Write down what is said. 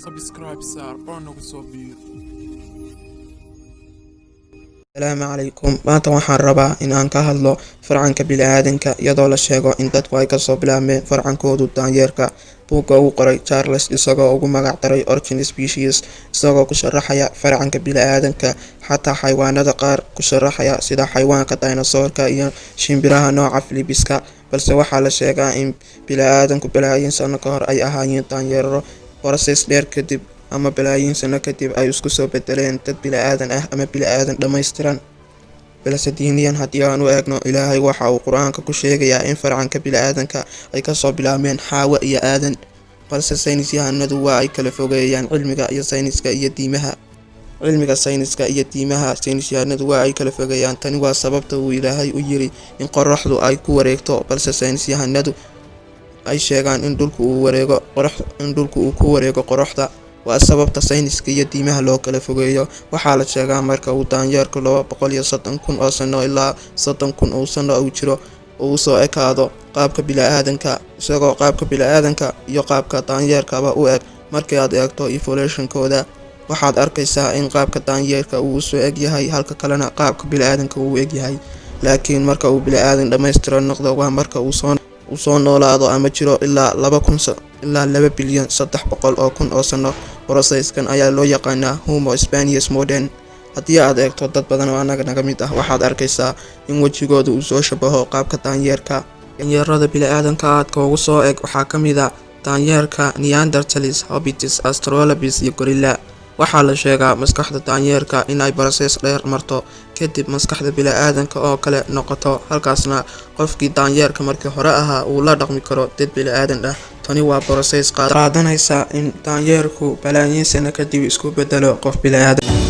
سبسكرايب saar oo nagu soo biir. السلام عليكم maanta waxaan rabaa in aan ka hadlo farcanka bini'aadanka iyadoo la sheego in dadku ay ka soo bilaabmeen farcankoodu daanyeerka. buugga uu qoray Charles isagoo ugu magac daray Origin Species isagoo ku sharaxaya farcanka bini'aadanka xataa xayawaanada qaar ku sharaxaya sida xayawaanka dinosaurka iyo shimbiraha nooca Philipiska, balse waxaa la sheegaa in bini'aadanku bilaayin sano ka hor ay ahaayeen daanyeero process dheer kadib ama bilaayin sano kadib ay isku soo bedeleen dad bini'aadan ah ama bini'aadan dhammaystiran. balse diiniyan haddii aan u eegno, Ilaahay waxa uu Qur'aanka ku sheegayaa in farcanka bini'aadanka ay ka soo bilaabmeen Xaawa iyo Aadan, balse saynisyahanadu waa ay kala fogeeyaan cilmiga sayniska iyo diimaha. Saynisyahanadu waa ay kala fogeeyaan. Tani waa sababta uu Ilaahay u yiri in qorraxdu ay ku wareegto, balse saynisyahanadu ay sheegaan in dhulku uu ku wareego qorraxda. waa sababta sayniska iyo diimaha loo kala fogeeyo. Waxaa la sheegaa marka uu daanyeerku 230,000 oo sano ilaa 30,000 oo sano uu jiro uu soo ekaado qaabka bini'aadanka, isagoo qaabka bini'aadanka iyo qaabka daanyeerkaba u eg. Markii aad eegto evolution-kooda, waxaad arkaysaa in qaabka daanyeerka uu soo eg yahay halka kalena qaabka bini'aadanka uu eg yahay. laakiin marka uu bini'aadan dhammaystiran noqdo waa marka uu soo noolaado ama jiro ilaa 2,300,000,000 oo sano. Process-kan ayaa loo yaqaanaa Homo sapiens modern. haddii aad eegto dad badan oo anaga naga mid ah, waxaad arkaysaa in wejigooda uu soo shabaho qaabka daanyeerka. daanyeerada bini'aadanka aadka ugu soo eg waxaa ka mid ah daanyeerka Neanderthals, Hobbits, Australopithecus iyo Gorilla. waxaa la sheegaa maskaxda daanyeerka in ay process dheer marto kadib maskaxda bini'aadanka oo kale noqoto, halkaasna qofkii daanyeerka markii hore ahaa uu la dhaqmi karo dad bini'aadan ah. tani waa process qaadanaysa in daanyeerku balaayiin sano kadib isku bedelo qof bini'aadan.